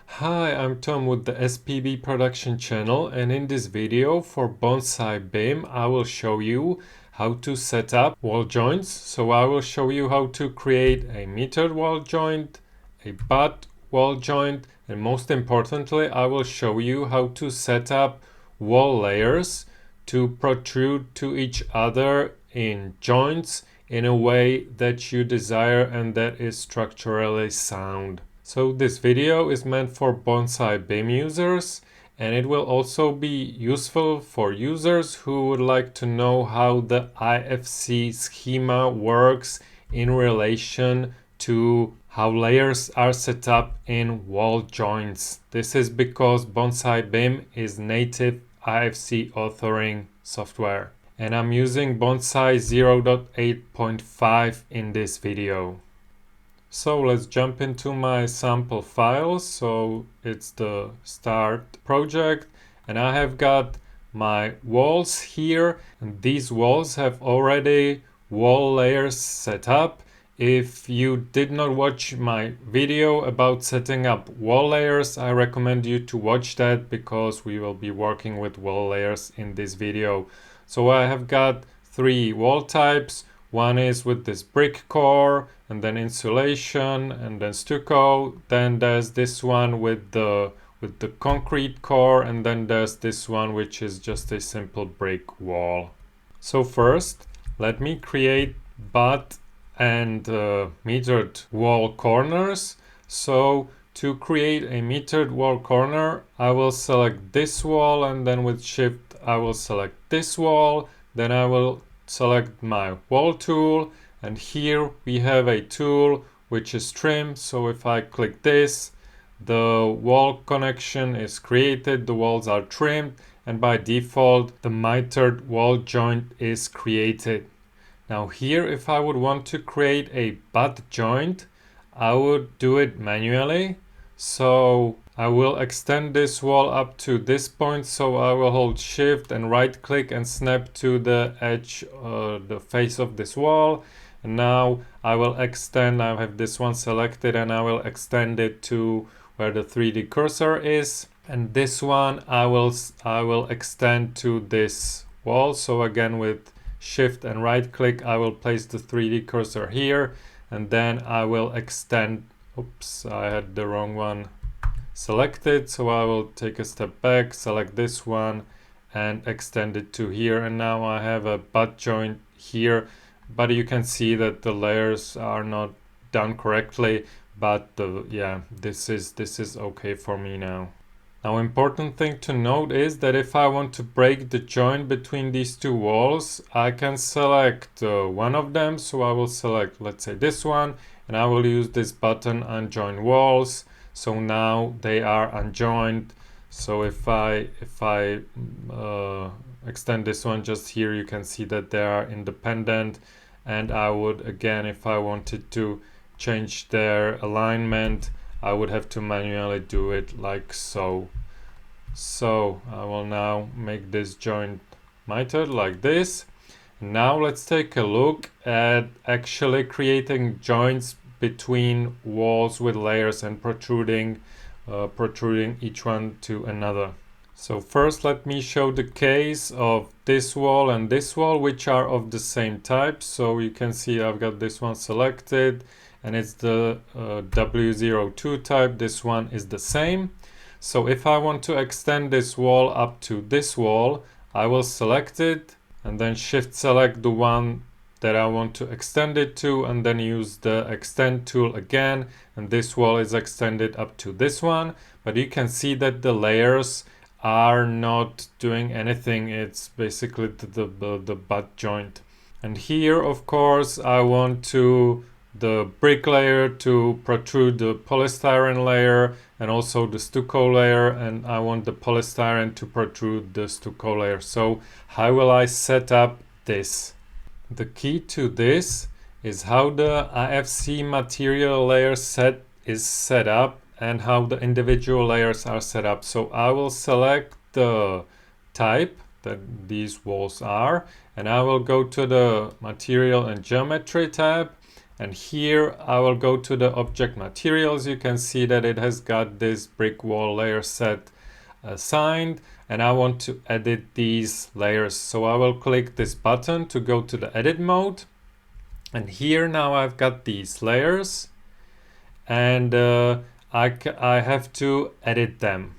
Hi, I'm Tom with the SPB production channel, and in this video for Bonsai BIM I will show you how to set up wall joints. So I will show you how to create a metered wall joint, a butt wall joint, and most importantly I will show you how to set up wall layers to protrude to each other in joints in a way that you desire and that is structurally sound. So this video is meant for Bonsai BIM users, and it will also be useful for users who would like to know how the IFC schema works in relation to how layers are set up in wall joints. This is because Bonsai BIM is native IFC authoring software, and I'm using Bonsai 0.8.5 in this video. So let's jump into my sample files. So it's the start project, and I have got my walls here, and these walls have already wall layers set up. If you did not watch my video about setting up wall layers, I recommend you to watch that because we will be working with wall layers in this video. So I have got three wall types. One is with this brick core, and then insulation, and then stucco. Then there's this one with the concrete core, and then there's this one which is just a simple brick wall. So first, let me create butt and metered wall corners. So to create a metered wall corner, I will select this wall, and then with Shift I will select this wall. Then I will select my wall tool, and here we have a tool which is trim. So if I click this, the wall connection is created, the walls are trimmed, and by default the mitered wall joint is created. Now here, if I would want to create a butt joint, I would do it manually. So I will extend this wall up to this point. So I will hold Shift and right click and snap to the edge, the face of this wall. And now I will extend, I have this one selected, and I will extend it to where the 3D cursor is. And this one I will extend to this wall. So again with Shift and right click, I will place the 3D cursor here, and then I will extend, oops, I had the wrong one selected. So I will take a step back, select this one and extend it to here. And now I have a butt joint here, but you can see that the layers are not done correctly, but this is okay for me now. Now, important thing to note is that if I want to break the joint between these two walls, I can select one of them. So I will select, let's say, this one, and I will use this button, unjoin walls. So now they are unjoined. So if I extend this one just here, you can see that they are independent. And I would, again, if I wanted to change their alignment, I would have to manually do it like so. So I will now make this joint mitered like this. Now let's take a look at actually creating joints between walls with layers and protruding each one to another. So first let me show the case of this wall and this wall, which are of the same type. So you can see I've got this one selected, and it's the W02 type. This one is the same. So if I want to extend this wall up to this wall, I will select it and then Shift select the one that I want to extend it to, and then use the extend tool again, and this wall is extended up to this one. But you can see that the layers are not doing anything. It's basically the butt joint. And here, of course, I want the brick layer to protrude the polystyrene layer and also the stucco layer, and I want the polystyrene to protrude the stucco layer. So how will I set up this? The key to this is how the IFC material layer set is set up and how the individual layers are set up. So I will select the type that these walls are, and I will go to the material and geometry tab, And here I will go to the object materials. You can see that it has got this brick wall layer set assigned, and I want to edit these layers. So I will click this button to go to the edit mode. And here now I've got these layers, and I have to edit them.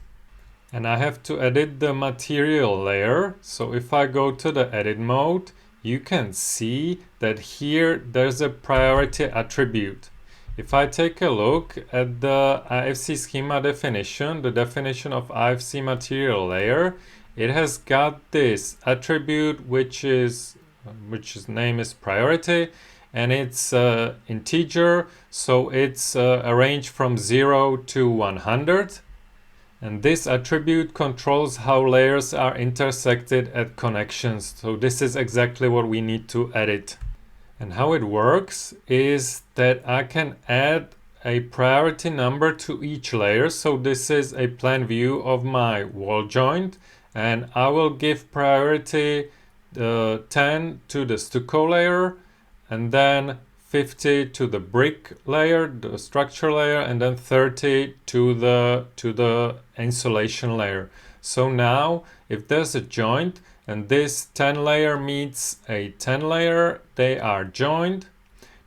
And I have to edit the material layer. So if I go to the edit mode, you can see that here there's a priority attribute. If I take a look at the IFC schema definition, the definition of IFC material layer, it has got this attribute which is name is priority, and it's integer, so it's a range from 0 to 100. And this attribute controls how layers are intersected at connections. So this is exactly what we need to edit. And how it works is that I can add a priority number to each layer. So this is a plan view of my wall joint, and I will give priority 10 to the stucco layer, and then 50 to the brick layer, the structure layer, and then 30 to the insulation layer. So now if there's a joint and this 10 layer meets a 10 layer, they are joined.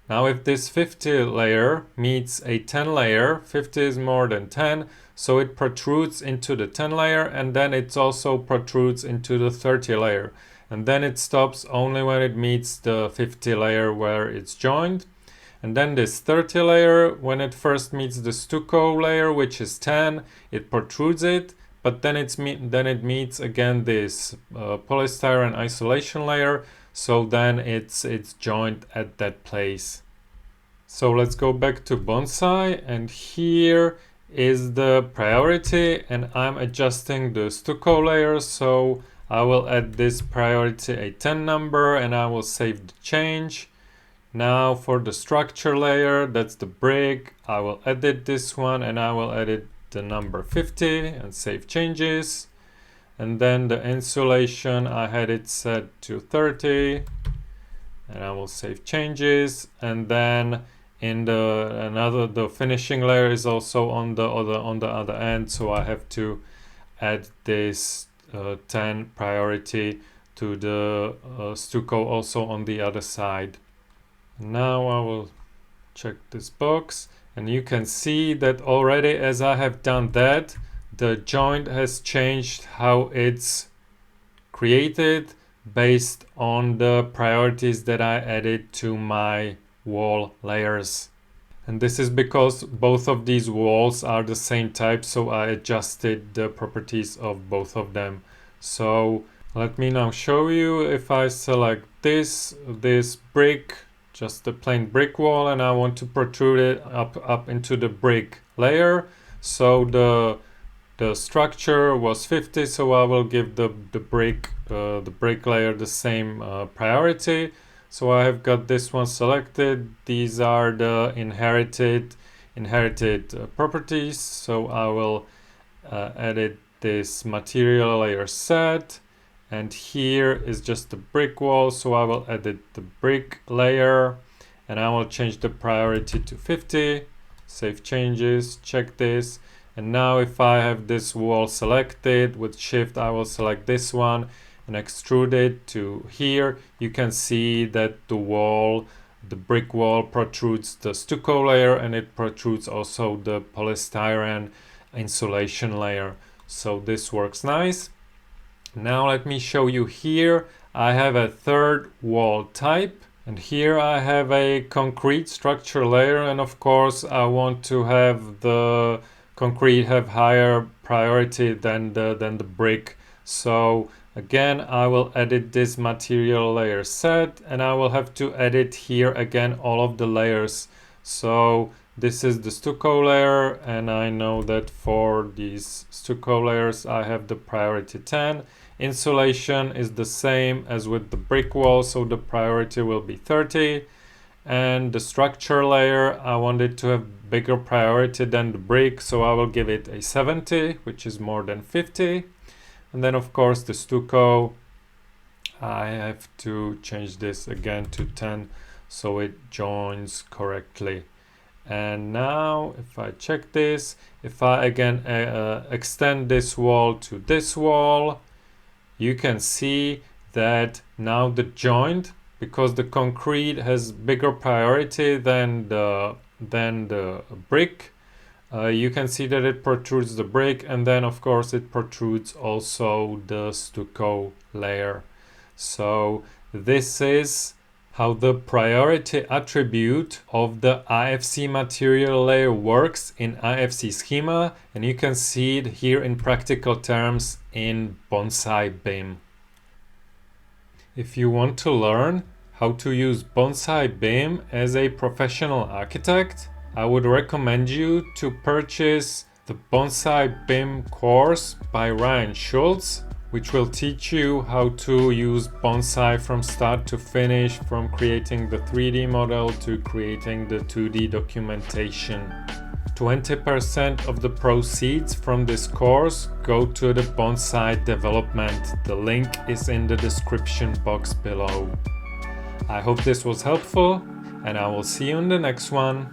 Now if this 50 layer meets a 10 layer, 50 is more than 10, so it protrudes into the 10 layer, and then it also protrudes into the 30 layer. And then it stops only when it meets the 50 layer where it's joined. And then this 30 layer, when it first meets the stucco layer, which is 10, it protrudes it, but then it meets again this polystyrene isolation layer, so then it's joined at that place. So let's go back to Bonsai, and here is the priority, and I'm adjusting the stucco layer, so I will add this priority a 10 number, and I will save the change. Now for the structure layer, that's the brick, I will edit this one, and I will edit the number 50 and save changes. And then the insulation, I had it set to 30, and I will save changes. And then in the finishing layer is also on the other end, so I have to add this 10 priority to the stucco also on the other side. Now I will check this box, and you can see that already as I have done that, the joint has changed how it's created based on the priorities that I added to my wall layers. And this is because both of these walls are the same type, so I adjusted the properties of both of them. So let me now show you. If I select this brick, just a plain brick wall, and I want to protrude it up into the brick layer, so the structure was 50, so I will give the brick layer the same priority. So I have got this one selected. These are the inherited properties. So I will edit this material layer set, and here is just the brick wall. So I will edit the brick layer, and I will change the priority to 50. Save changes. Check this. And now if I have this wall selected with Shift, I will select this one and extrude it to here. You can see that the brick wall protrudes the stucco layer, and it protrudes also the polystyrene insulation layer. So this works nice. Now let me show you here. I have a third wall type, and here I have a concrete structure layer, and of course I want to have the concrete have higher priority than the brick. So again, I will edit this material layer set, and I will have to edit here again all of the layers. So this is the stucco layer, and I know that for these stucco layers I have the priority 10. Insulation is the same as with the brick wall, so the priority will be 30. And the structure layer, I want it to have bigger priority than the brick, so I will give it a 70, which is more than 50. And then of course the stucco, I have to change this again to 10, so it joins correctly. And now if I check this, if I again extend this wall to this wall, you can see that now the joint, because the concrete has bigger priority than the brick, you can see that it protrudes the brick, and then of course it protrudes also the stucco layer. So this is how the priority attribute of the IFC material layer works in IFC schema, and you can see it here in practical terms in Bonsai BIM. If you want to learn how to use Bonsai BIM as a professional architect, I would recommend you to purchase the Bonsai BIM course by Ryan Schultz, which will teach you how to use bonsai from start to finish, from creating the 3D model to creating the 2D documentation. 20% of the proceeds from this course go to the bonsai development. The link is in the description box below. I hope this was helpful, and I will see you in the next one.